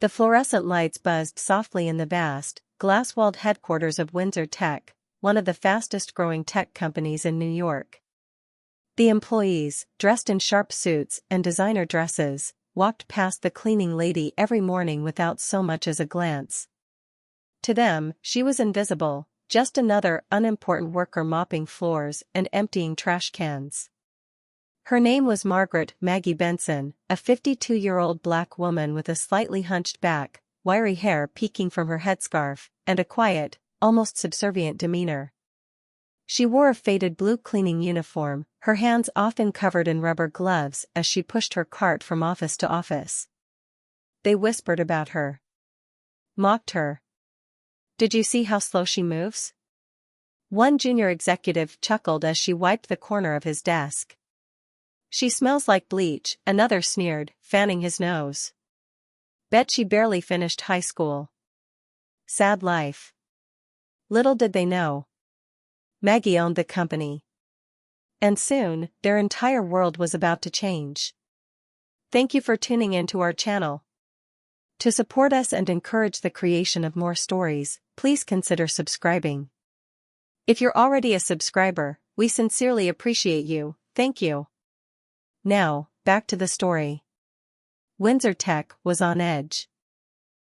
The fluorescent lights buzzed softly in the vast, glass-walled headquarters of Windsor Tech, one of the fastest-growing tech companies in New York. The employees, dressed in sharp suits and designer dresses, walked past the cleaning lady every morning without so much as a glance. To them, she was invisible, just another unimportant worker mopping floors and emptying trash cans. Her name was Maggie Benson, a 52-year-old black woman with a slightly hunched back, wiry hair peeking from her headscarf, and a quiet, almost subservient demeanor. She wore a faded blue cleaning uniform, her hands often covered in rubber gloves as she pushed her cart from office to office. They whispered about her. Mocked her. "Did you see how slow she moves?" One junior executive chuckled as she wiped the corner of his desk. "She smells like bleach," another sneered, fanning his nose. "Bet she barely finished high school." Sad life. Little did they know. Maggie owned the company. And soon, their entire world was about to change. Thank you for tuning in to our channel. To support us and encourage the creation of more stories, please consider subscribing. If you're already a subscriber, we sincerely appreciate you, thank you. Now, back to the story. Windsor Tech was on edge.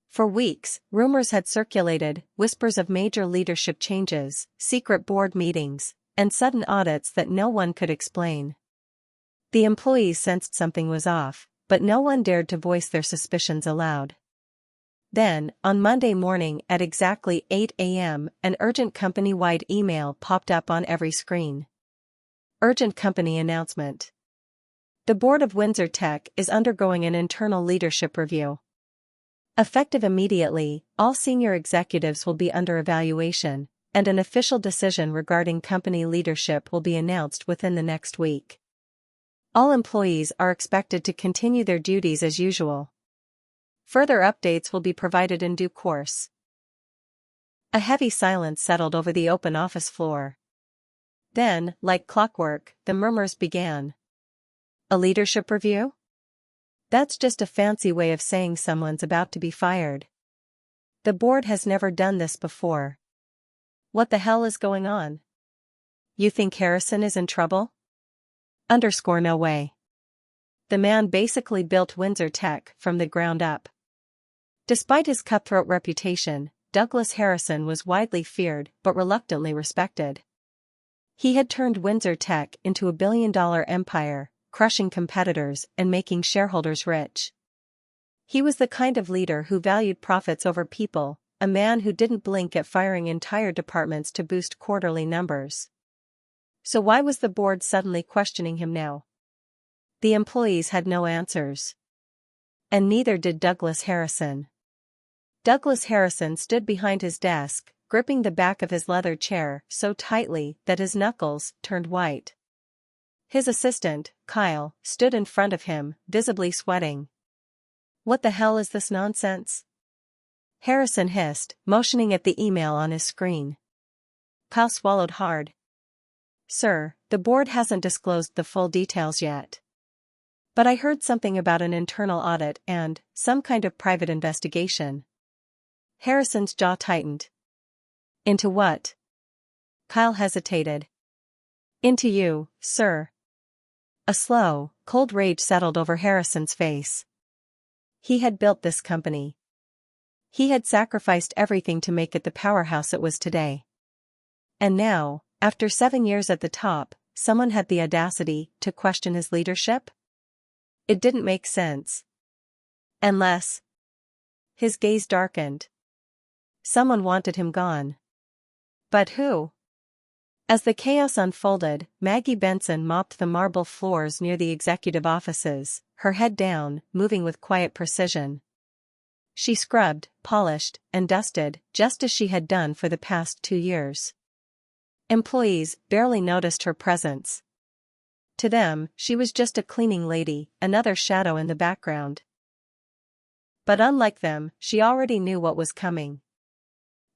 For weeks, rumors had circulated, whispers of major leadership changes, secret board meetings, and sudden audits that no one could explain. The employees sensed something was off, but no one dared to voice their suspicions aloud. Then, on Monday morning at exactly 8 a.m., an urgent company-wide email popped up on every screen. Urgent company announcement. The board of Windsor Tech is undergoing an internal leadership review. Effective immediately, all senior executives will be under evaluation, and an official decision regarding company leadership will be announced within the next week. All employees are expected to continue their duties as usual. Further updates will be provided in due course. A heavy silence settled over the open office floor. Then, like clockwork, the murmurs began. A leadership review? That's just a fancy way of saying someone's about to be fired. The board has never done this before. What the hell is going on? You think Harrison is in trouble? No way. The man basically built Windsor Tech from the ground up. Despite his cutthroat reputation, Douglas Harrison was widely feared but reluctantly respected. He had turned Windsor Tech into a billion-dollar empire, crushing competitors and making shareholders rich. He was the kind of leader who valued profits over people, a man who didn't blink at firing entire departments to boost quarterly numbers. So why was the board suddenly questioning him now? The employees had no answers. And neither did Douglas Harrison. Douglas Harrison stood behind his desk, gripping the back of his leather chair so tightly that his knuckles turned white. His assistant, Kyle, stood in front of him, visibly sweating. "What the hell is this nonsense?" Harrison hissed, motioning at the email on his screen. Kyle swallowed hard. "Sir, the board hasn't disclosed the full details yet. But I heard something about an internal audit and some kind of private investigation." Harrison's jaw tightened. "Into what?" Kyle hesitated. "Into you, sir." A slow, cold rage settled over Harrison's face. He had built this company. He had sacrificed everything to make it the powerhouse it was today. And now, after 7 years at the top, someone had the audacity to question his leadership? It didn't make sense. Unless... His gaze darkened. Someone wanted him gone. But who? As the chaos unfolded, Maggie Benson mopped the marble floors near the executive offices, her head down, moving with quiet precision. She scrubbed, polished, and dusted, just as she had done for the past 2 years. Employees barely noticed her presence. To them, she was just a cleaning lady, another shadow in the background. But unlike them, she already knew what was coming.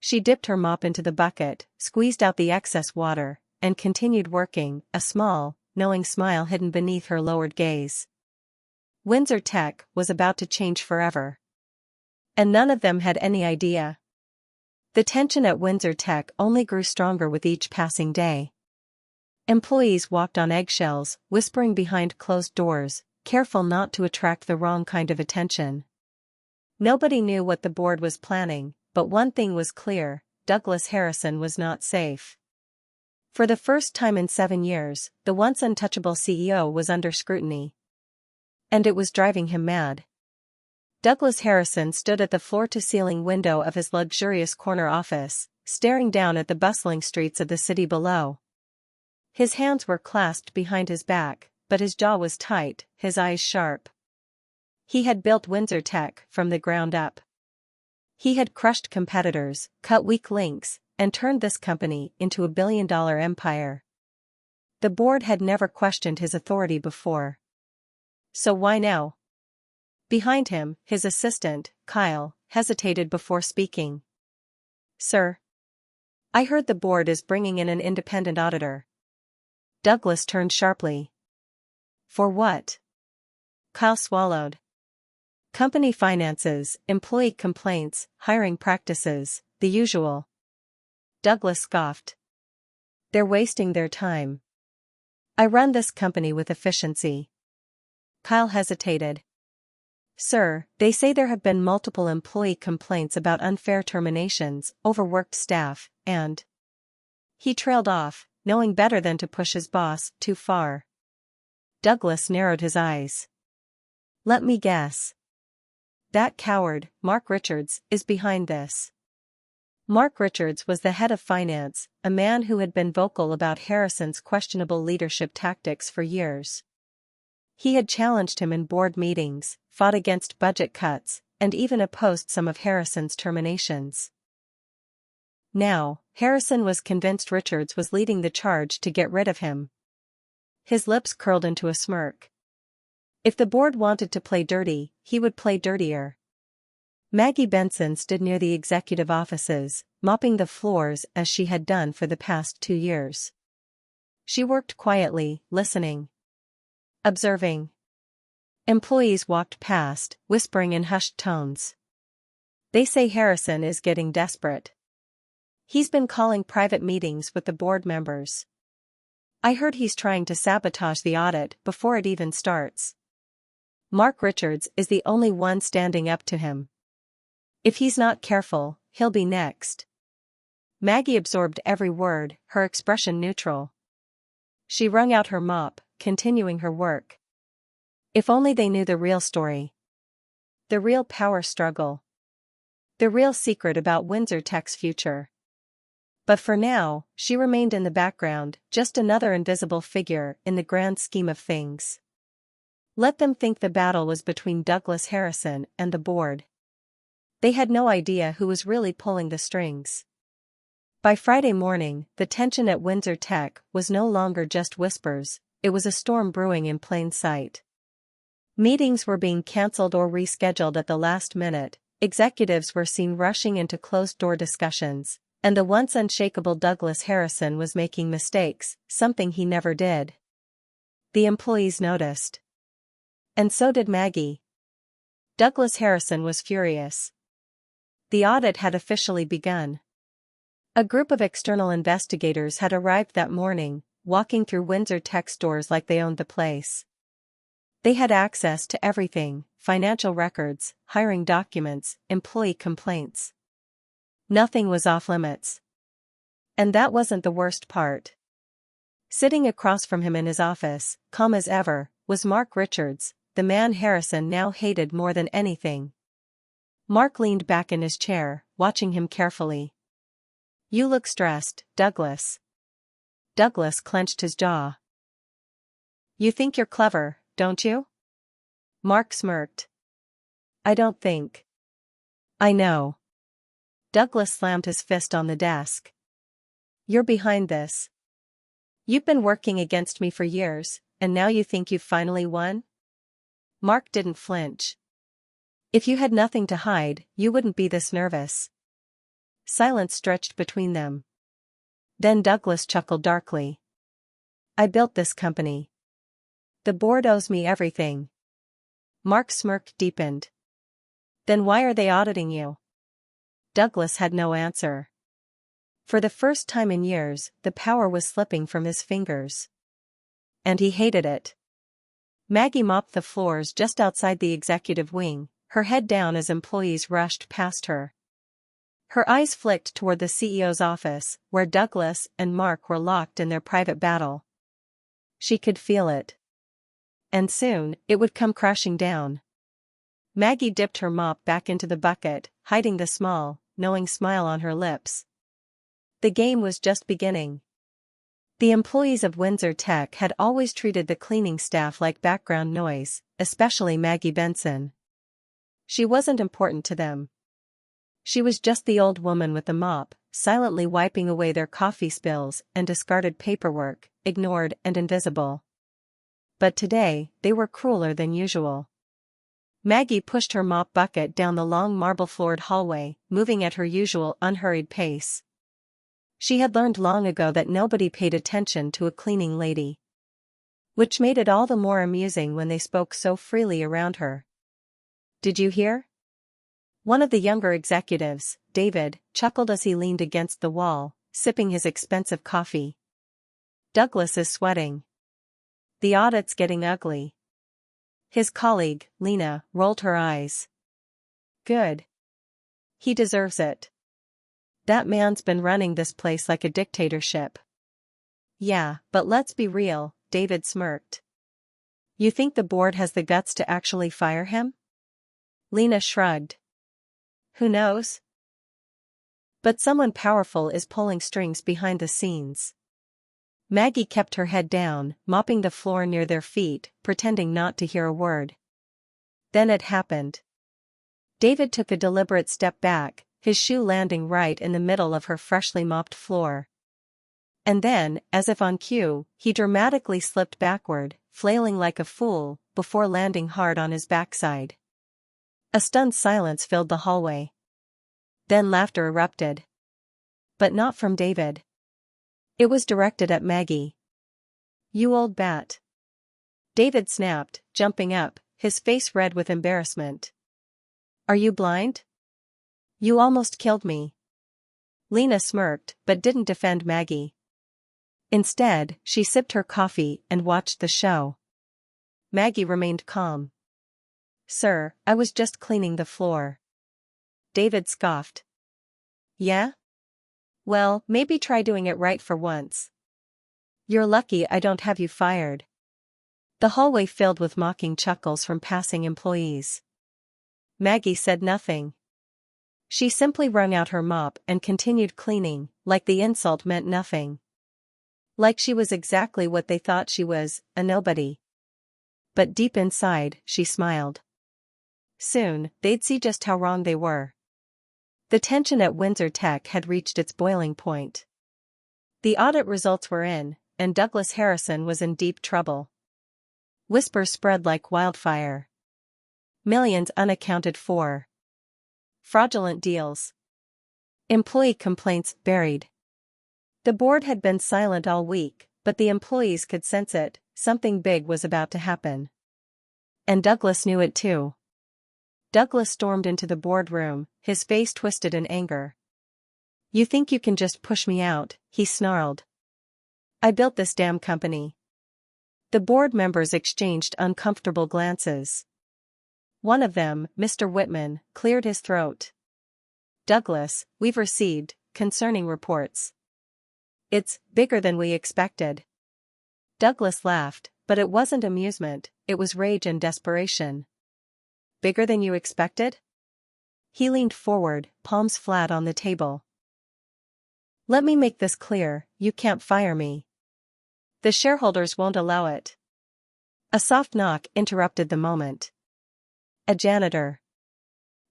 She dipped her mop into the bucket, squeezed out the excess water, and continued working, a small, knowing smile hidden beneath her lowered gaze. Windsor Tech was about to change forever. And none of them had any idea. The tension at Windsor Tech only grew stronger with each passing day. Employees walked on eggshells, whispering behind closed doors, careful not to attract the wrong kind of attention. Nobody knew what the board was planning, but one thing was clear: Douglas Harrison was not safe. For the first time in 7 years, the once untouchable CEO was under scrutiny. And it was driving him mad. Douglas Harrison stood at the floor-to-ceiling window of his luxurious corner office, staring down at the bustling streets of the city below. His hands were clasped behind his back, but his jaw was tight, his eyes sharp. He had built Windsor Tech from the ground up. He had crushed competitors, cut weak links, and turned this company into a billion-dollar empire. The board had never questioned his authority before. So why now? Behind him, his assistant, Kyle, hesitated before speaking. "Sir, I heard the board is bringing in an independent auditor." Douglas turned sharply. "For what?" Kyle swallowed. "Company finances, employee complaints, hiring practices, the usual." Douglas scoffed. "They're wasting their time. I run this company with efficiency." Kyle hesitated. "Sir, they say there have been multiple employee complaints about unfair terminations, overworked staff, and..." He trailed off, knowing better than to push his boss too far. Douglas narrowed his eyes. "Let me guess. That coward, Mark Richards, is behind this." Mark Richards was the head of finance, a man who had been vocal about Harrison's questionable leadership tactics for years. He had challenged him in board meetings, fought against budget cuts, and even opposed some of Harrison's terminations. Now, Harrison was convinced Richards was leading the charge to get rid of him. His lips curled into a smirk. If the board wanted to play dirty, he would play dirtier. Maggie Benson stood near the executive offices, mopping the floors as she had done for the past 2 years. She worked quietly, listening, observing. Employees walked past, whispering in hushed tones. "They say Harrison is getting desperate. He's been calling private meetings with the board members. I heard he's trying to sabotage the audit before it even starts. Mark Richards is the only one standing up to him. If he's not careful, he'll be next." Maggie absorbed every word, her expression neutral. She wrung out her mop, continuing her work. If only they knew the real story. The real power struggle. The real secret about Windsor Tech's future. But for now, she remained in the background, just another invisible figure in the grand scheme of things. Let them think the battle was between Douglas Harrison and the board. They had no idea who was really pulling the strings. By Friday morning, the tension at Windsor Tech was no longer just whispers, it was a storm brewing in plain sight. Meetings were being cancelled or rescheduled at the last minute, executives were seen rushing into closed-door discussions, and the once unshakable Douglas Harrison was making mistakes, something he never did. The employees noticed. And so did Maggie. Douglas Harrison was furious. The audit had officially begun. A group of external investigators had arrived that morning, walking through Windsor Tech stores like they owned the place. They had access to everything: financial records, hiring documents, employee complaints. Nothing was off limits. And that wasn't the worst part. Sitting across from him in his office, calm as ever, was Mark Richards, the man Harrison now hated more than anything. Mark leaned back in his chair, watching him carefully. "You look stressed, Douglas." Douglas clenched his jaw. "You think you're clever, don't you?" Mark smirked. "I don't think. I know." Douglas slammed his fist on the desk. "You're behind this. You've been working against me for years, and now you think you've finally won?" Mark didn't flinch. "If you had nothing to hide, you wouldn't be this nervous." Silence stretched between them. Then Douglas chuckled darkly. "I built this company. The board owes me everything." Mark's smirk deepened. Then why are they auditing you? Douglas had no answer. For the first time in years, the power was slipping from his fingers. And he hated it. Maggie mopped the floors just outside the executive wing, her head down as employees rushed past her. Her eyes flicked toward the CEO's office, where Douglas and Mark were locked in their private battle. She could feel it. And soon, it would come crashing down. Maggie dipped her mop back into the bucket, hiding the small, knowing smile on her lips. The game was just beginning. The employees of Windsor Tech had always treated the cleaning staff like background noise, especially Maggie Benson. She wasn't important to them. She was just the old woman with the mop, silently wiping away their coffee spills and discarded paperwork, ignored and invisible. But today, they were crueler than usual. Maggie pushed her mop bucket down the long marble-floored hallway, moving at her usual unhurried pace. She had learned long ago that nobody paid attention to a cleaning lady. Which made it all the more amusing when they spoke so freely around her. "Did you hear?" One of the younger executives, David, chuckled as he leaned against the wall, sipping his expensive coffee. "Douglas is sweating. The audit's getting ugly." His colleague, Lena, rolled her eyes. "Good. He deserves it. That man's been running this place like a dictatorship." "Yeah, but let's be real," David smirked. "You think the board has the guts to actually fire him?" Lena shrugged. "Who knows? But someone powerful is pulling strings behind the scenes." Maggie kept her head down, mopping the floor near their feet, pretending not to hear a word. Then it happened. David took a deliberate step back, his shoe landing right in the middle of her freshly mopped floor. And then, as if on cue, he dramatically slipped backward, flailing like a fool, before landing hard on his backside. A stunned silence filled the hallway. Then laughter erupted. But not from David. It was directed at Maggie. "You old bat." David snapped, jumping up, his face red with embarrassment. "Are you blind? You almost killed me." Lena smirked, but didn't defend Maggie. Instead, she sipped her coffee and watched the show. Maggie remained calm. "Sir, I was just cleaning the floor." David scoffed. "Yeah? Well, maybe try doing it right for once. You're lucky I don't have you fired." The hallway filled with mocking chuckles from passing employees. Maggie said nothing. She simply wrung out her mop and continued cleaning, like the insult meant nothing. Like she was exactly what they thought she was, a nobody. But deep inside, she smiled. Soon, they'd see just how wrong they were. The tension at Windsor Tech had reached its boiling point. The audit results were in, and Douglas Harrison was in deep trouble. Whispers spread like wildfire. Millions unaccounted for. Fraudulent deals. Employee complaints buried. The board had been silent all week, but the employees could sense it, something big was about to happen. And Douglas knew it too. Douglas stormed into the boardroom, his face twisted in anger. "You think you can just push me out," he snarled. "I built this damn company." The board members exchanged uncomfortable glances. One of them, Mr. Whitman, cleared his throat. "Douglas, we've received concerning reports. It's bigger than we expected." Douglas laughed, but it wasn't amusement, it was rage and desperation. "Bigger than you expected?" He leaned forward, palms flat on the table. "Let me make this clear, you can't fire me. The shareholders won't allow it." A soft knock interrupted the moment. A janitor.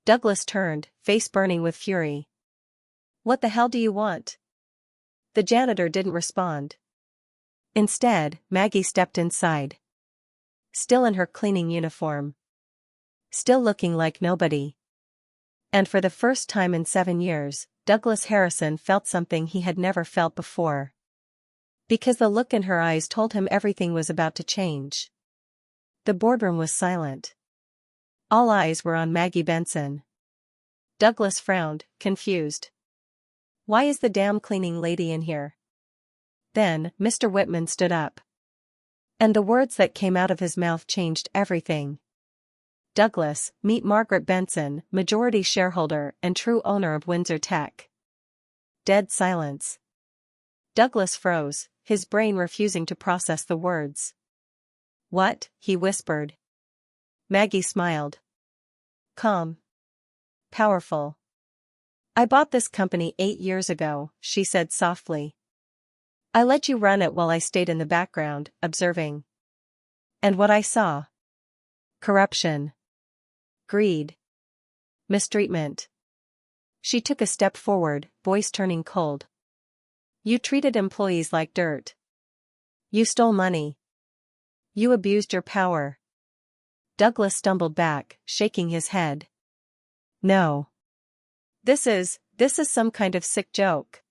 Douglas turned, face burning with fury. "What the hell do you want?" The janitor didn't respond. Instead, Maggie stepped inside. Still in her cleaning uniform. Still looking like nobody. And for the first time in 7 years, Douglas Harrison felt something he had never felt before. Because the look in her eyes told him everything was about to change. The boardroom was silent. All eyes were on Maggie Benson. Douglas frowned, confused. Why is the damn cleaning lady in here? Then, Mr. Whitman stood up. And the words that came out of his mouth changed everything. Douglas, meet Margaret Benson, majority shareholder and true owner of Windsor Tech. Dead silence. Douglas froze, his brain refusing to process the words. What? He whispered. Maggie smiled. Calm. Powerful. I bought this company 8 years ago, she said softly. I let you run it while I stayed in the background, observing. And what I saw? Corruption. Greed. Mistreatment. She took a step forward, voice turning cold. You treated employees like dirt. You stole money. You abused your power. Douglas stumbled back, shaking his head. No. This is some kind of sick joke.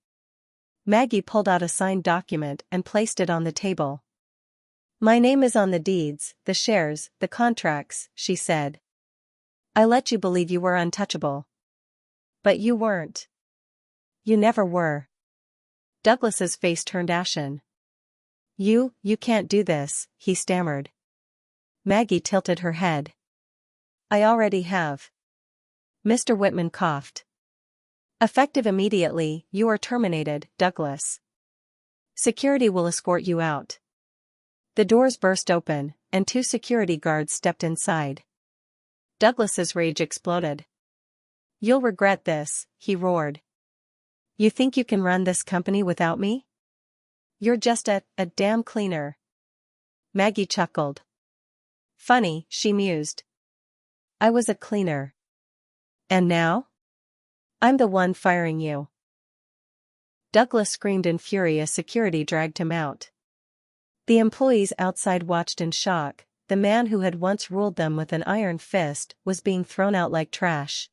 Maggie pulled out a signed document and placed it on the table. My name is on the deeds, the shares, the contracts, she said. I let you believe you were untouchable. But you weren't. You never were. Douglas's face turned ashen. You can't do this, he stammered. Maggie tilted her head. I already have. Mr. Whitman coughed. Effective immediately, you are terminated, Douglas. Security will escort you out. The doors burst open, and 2 security guards stepped inside. Douglas's rage exploded. You'll regret this, he roared. You think you can run this company without me? You're just a damn cleaner. Maggie chuckled. Funny, she mused. I was a cleaner. And now? I'm the one firing you. Douglas screamed in fury as security dragged him out. The employees outside watched in shock. The man who had once ruled them with an iron fist was being thrown out like trash.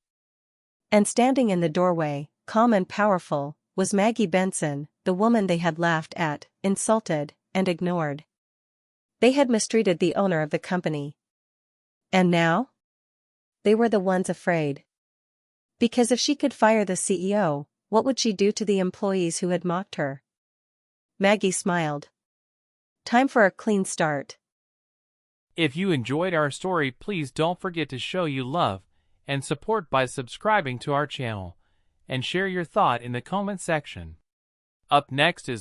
And standing in the doorway, calm and powerful, was Maggie Benson, the woman they had laughed at, insulted, and ignored. They had mistreated the owner of the company. And now? They were the ones afraid. Because if she could fire the CEO, what would she do to the employees who had mocked her? Maggie smiled. Time for a clean start. If you enjoyed our story, please don't forget to show you love and support by subscribing to our channel and share your thought in the comment section. Up next is